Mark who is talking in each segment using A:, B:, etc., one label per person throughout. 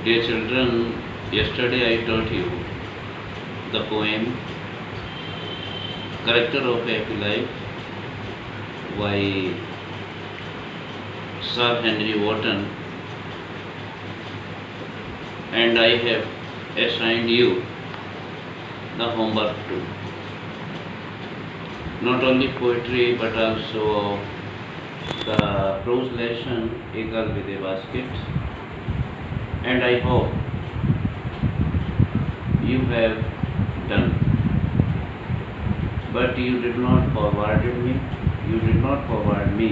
A: Dear children, yesterday I taught you the poem Character of Happy Life by Sir Henry Wotton, and I have assigned you the homework too. Not only poetry but also the prose lesson A Girl with a Basket, and I hope you have done. But you did not forward me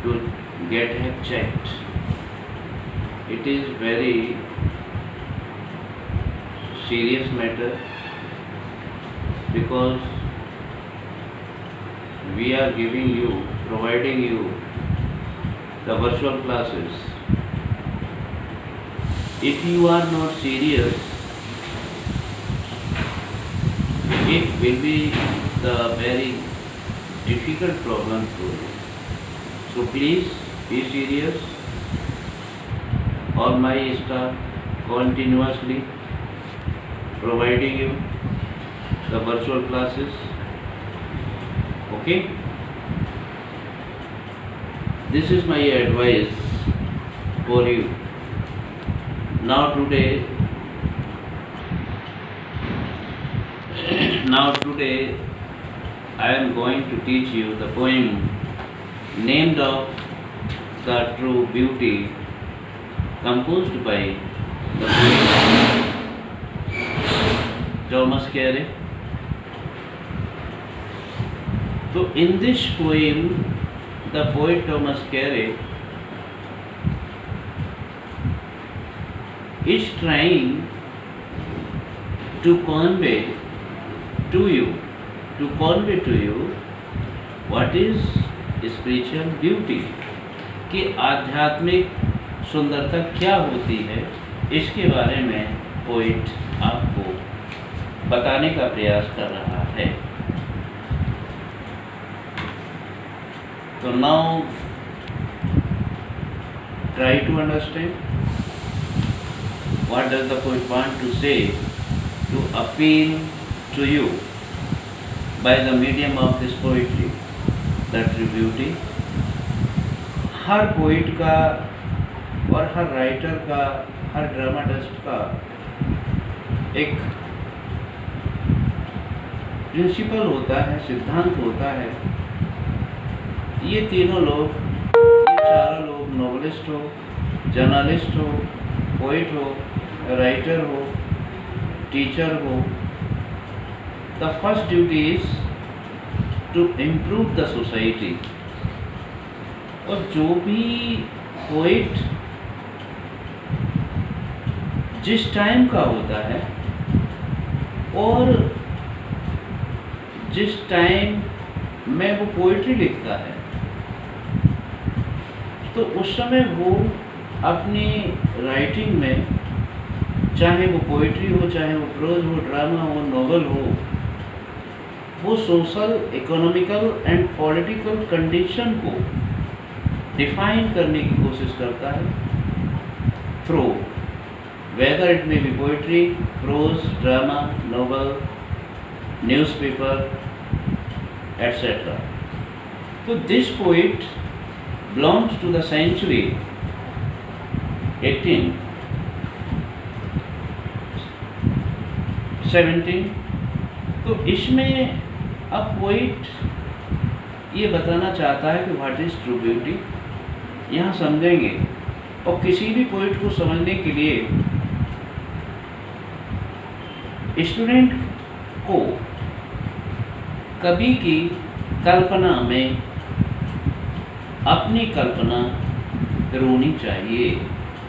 A: to get her checked. It is very serious matter because we are providing you the virtual classes. If you are not serious, it will be the very difficult problem for you. So please be serious. All my staff continuously providing you the virtual classes. Okay? This is my advice for you. Now today I am going to teach you the poem named of the True Beauty, composed by the poet Thomas Carey. So in this poem, the poet Thomas Carey is trying to convey to you what is spiritual beauty, कि आध्यात्मिक सुंदरता क्या होती है, इसके बारे में poet आपको बताने का प्रयास कर रहा है. So now try to understand what does the poet want to say, to appeal to you by the medium of this poetry, the true beauty. Her poet का और हर राइटर का, हर ड्रामाटिस्ट का एक प्रिंसिपल होता है, सिद्धांत होता है. ये चारों लोग नॉवेलिस्ट हो, जर्नलिस्ट हो, पोइट हो, राइटर हो, टीचर हो, the first duty is to improve the society. और जो भी पोइट जिस टाइम का होता है और जिस टाइम में वो पोइट्री लिखता है, तो उस समय वो अपनी राइटिंग में, चाहे वो पोइट्री हो, चाहे वो प्रोज हो, ड्रामा हो, नॉवल हो, वो social, economical and political condition को डिफाइन करने की कोशिश करता है through whether it may be poetry, prose, drama, novel, newspaper, etc. So this poet belongs to the century 18, 17. तो इसमें अब पोइट ये बताना चाहता है कि व्हाट इज ट्रू ब्यूटी. यहाँ समझेंगे, और किसी भी पोइट को समझने के लिए स्टूडेंट को कवि की कल्पना में अपनी कल्पना रोनी चाहिए,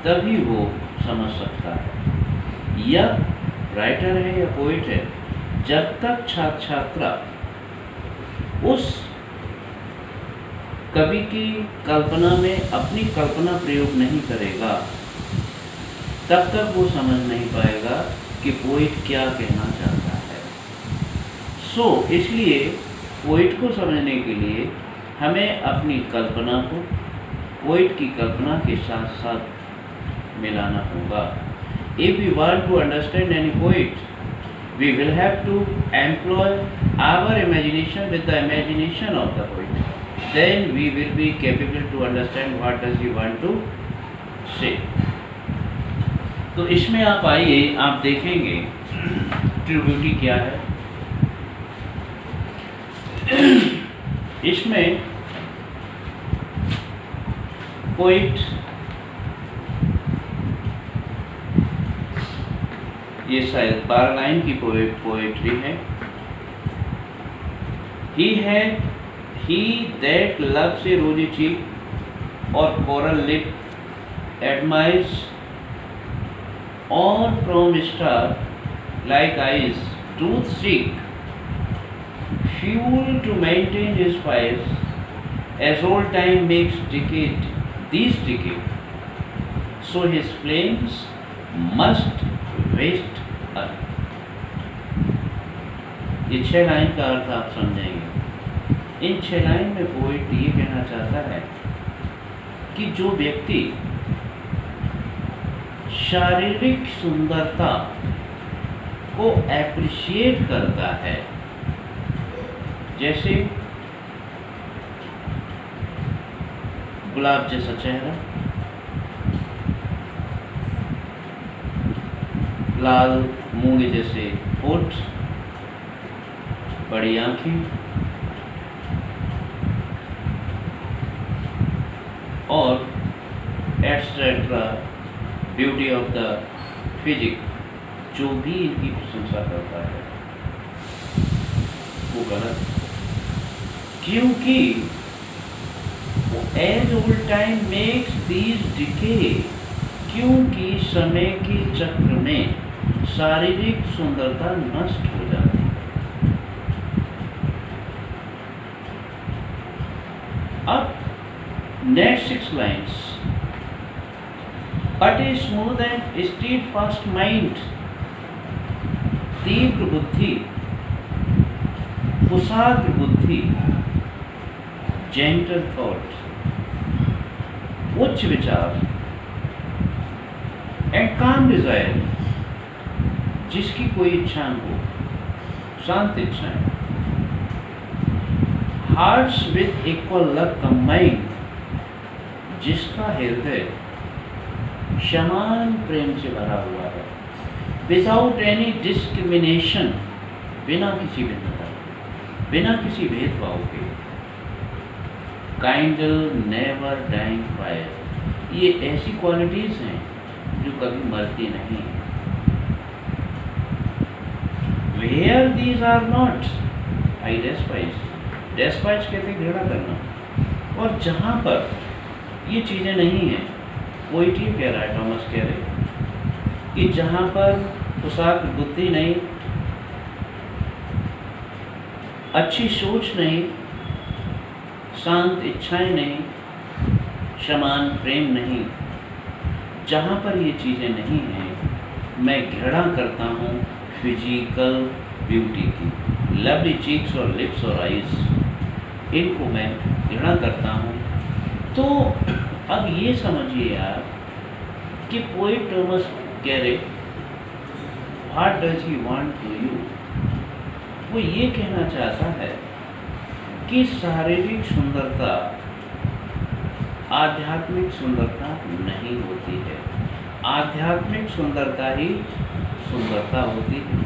A: तभी वो समझ सकता है. या राइटर है या पोइट है, जब तक छात्रा उस कवि की कल्पना में अपनी कल्पना प्रयोग नहीं करेगा, तब तक वो समझ नहीं पाएगा कि पोइट क्या कहना चाहता है. इसलिए पोइट को समझने के लिए हमें अपनी कल्पना को पोइट की कल्पना के साथ साथ मिलाना होगा। If we want to understand any poet, we will have to employ our imagination with the imagination of the poet. Then we will be capable to understand what does he want to say. तो इसमें आप आइए, आप देखेंगे true beauty क्या है। इसमें poet, ये शायद 12 लाइन की पोएट्री है। ही दैट लव्स ए रोजी चीक और कोरल लिप एडमायर्स और from star like eyes tooth stick fuel to maintain his fires as old time makes these decay, so his flames must waste earth. ये 6 line का अर्थ आप समझेंगे। इन 6 line में poet ये कहना चाहता है कि जो व्यक्ति शारीरिक सुंदरता को एप्रिशिएट करता है, जैसे गुलाब जैसा चेहरा, लाल मूंगे जैसे होठ, बड़ी आंखें और etcetera beauty of the physique, जो भी इनकी प्रशंसा करता है वो गलत, क्योंकि as old time makes these decay, क्योंकि समय के चक्र में शारीरिक सुंदरता नष्ट हो जाती है। अब next 6 lines, but a smooth and steadfast mind, तीव्र बुद्धि, कुशाग्र बुद्धि, जेंटल थॉट, उच्च विचार, एंड काम डिजायर, जिसकी कोई इच्छा न हो, शांत इच्छाएं, hearts with equal love combined, जिसका हृदय समान प्रेम से भरा हुआ है, विदाउट एनी डिस्क्रिमिनेशन, बिना किसी भिन्नता, बिना किसी भेदभाव के, काइंडल नेवर डाइंग फायर, ये ऐसी क्वालिटीज हैं जो कभी मरती नहीं। Where these are not I डेस्पाइज, डेस्पाइज कहते हैं घृणा करना, और जहाँ पर ये चीज़ें नहीं हैं, पोइट ये कह रहा है, थॉमस कह रहे कि जहाँ पर कुशाग्र बुद्धि नहीं, अच्छी सोच नहीं, शांत इच्छाएं नहीं, समान प्रेम नहीं, जहाँ पर ये चीज़ें नहीं हैं, मैं घृणा करता हूँ फिजिकल ब्यूटी की, लवली चीक्स और लिप्स और आइज, इनको मैं घृणा करता हूँ। तो अब ये समझिए आप कि poet Thomas Carew what does he want to you, वो ये कहना चाहता है कि शारीरिक सुंदरता आध्यात्मिक सुंदरता नहीं होती है, आध्यात्मिक सुंदरता ही सुंदरता होती है।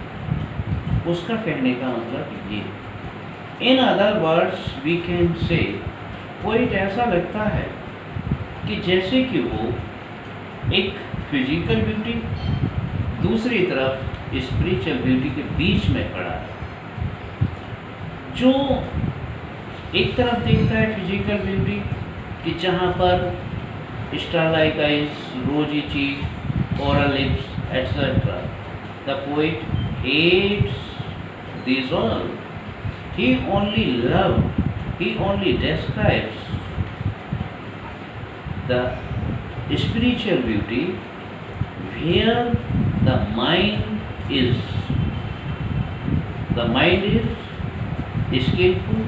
A: उसका कहने का मतलब ये, in other words we can say, poet ऐसा लगता है कि जैसे कि वो एक फिजिकल ब्यूटी, दूसरी तरफ स्पिरिचुअल ब्यूटी के बीच में खड़ा है, जो एक तरफ देखता है फिजिकल ब्यूटी कि जहाँ पर starlike eyes, rosy cheek, oral lips etcetera, the poet hates these all. He only loves, he only describes the spiritual beauty where the mind is skillful,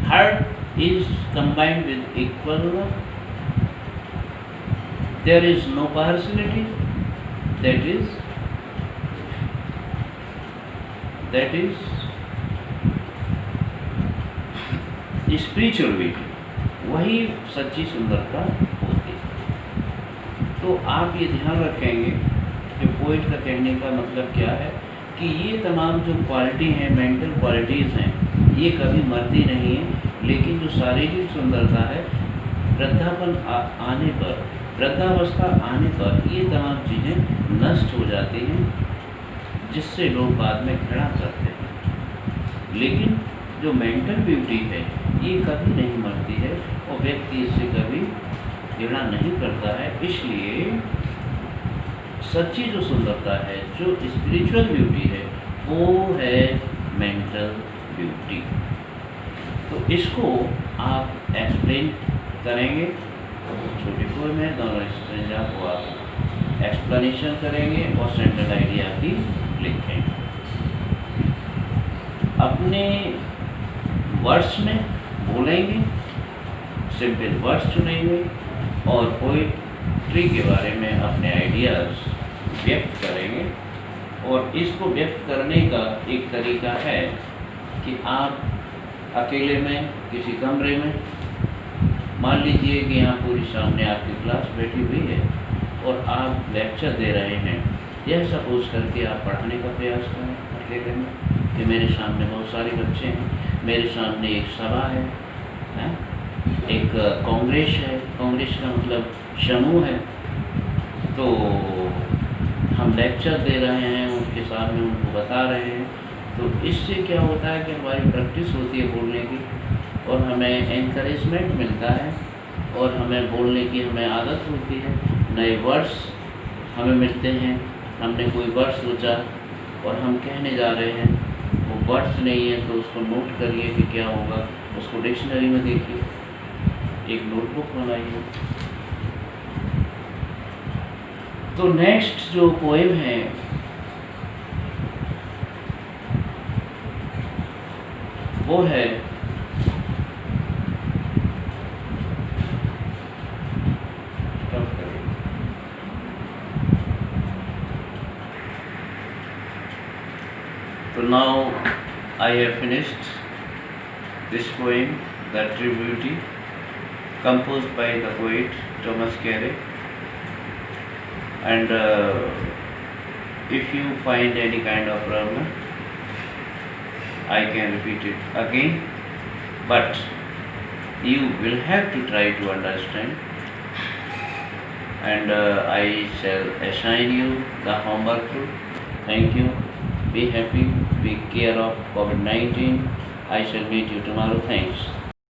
A: heart is combined with equal love, there is no partiality, that is spiritual beauty, वही सच्ची सुंदरता होती है। तो आप ये ध्यान रखेंगे कि पोइट का कहने का मतलब क्या है कि ये तमाम जो क्वालिटी हैं, मेंटल क्वालिटीज़ हैं, ये कभी मरती नहीं है, लेकिन जो शारीरिक सुंदरता है, वृद्धावस्था आने पर ये तमाम चीज़ें नष्ट हो जाती हैं, जिससे लोग बाद में घृणा करते हैं। लेकिन जो मेंटल ब्यूटी है ये कभी नहीं मरती है और व्यक्ति इससे कभी घृणा नहीं करता है। इसलिए सच्ची जो सुंदरता है, जो स्पिरिचुअल ब्यूटी है, वो है मेंटल ब्यूटी। तो इसको आप एक्सप्लेन करेंगे, छोटी पोएम है, दोनों स्ट्रेंजा को आप एक्सप्लेनेशन करेंगे और सेंट्रल आइडिया की लिखेंगे। अपने वर्ड्स में बोलेंगे, सिंपल वर्ड्स चुनेंगे और पोइट्री के बारे में अपने आइडियाज़ व्यक्त करेंगे। और इसको व्यक्त करने का एक तरीका है कि आप अकेले में किसी कमरे में, मान लीजिए कि यहाँ पूरी सामने आपकी क्लास बैठी हुई है और आप लेक्चर दे रहे हैं, यह सपोज करके आप पढ़ाने का प्रयास करें अकेले में कि मेरे सामने बहुत सारे बच्चे हैं, मेरे सामने एक सभा है, एक कांग्रेस है, कांग्रेस का मतलब समूह है, तो हम लेक्चर दे रहे हैं, उनके सामने उनको बता रहे हैं। तो इससे क्या होता है कि हमारी प्रैक्टिस होती है बोलने की और हमें एनकरेजमेंट मिलता है और हमें बोलने की हमें आदत होती है। नए वर्ड्स हमें मिलते हैं, हमने कोई वर्ड सोचा और हम कहने जा रहे हैं, वो वर्ड्स नहीं है तो उसको नोट करिए कि क्या होगा, उसको डिक्शनरी में देखिए, एक नोटबुक बनाइए। तो नेक्स्ट जो पोएम है वो है So now I have finished this poem, The True Beauty, composed by the poet Thomas Carey. And if you find any kind of problem, I can repeat it again, but you will have to try to understand. And I shall assign you the homework too. Thank you. Be happy. Be care of COVID-19. I shall meet you tomorrow. Thanks.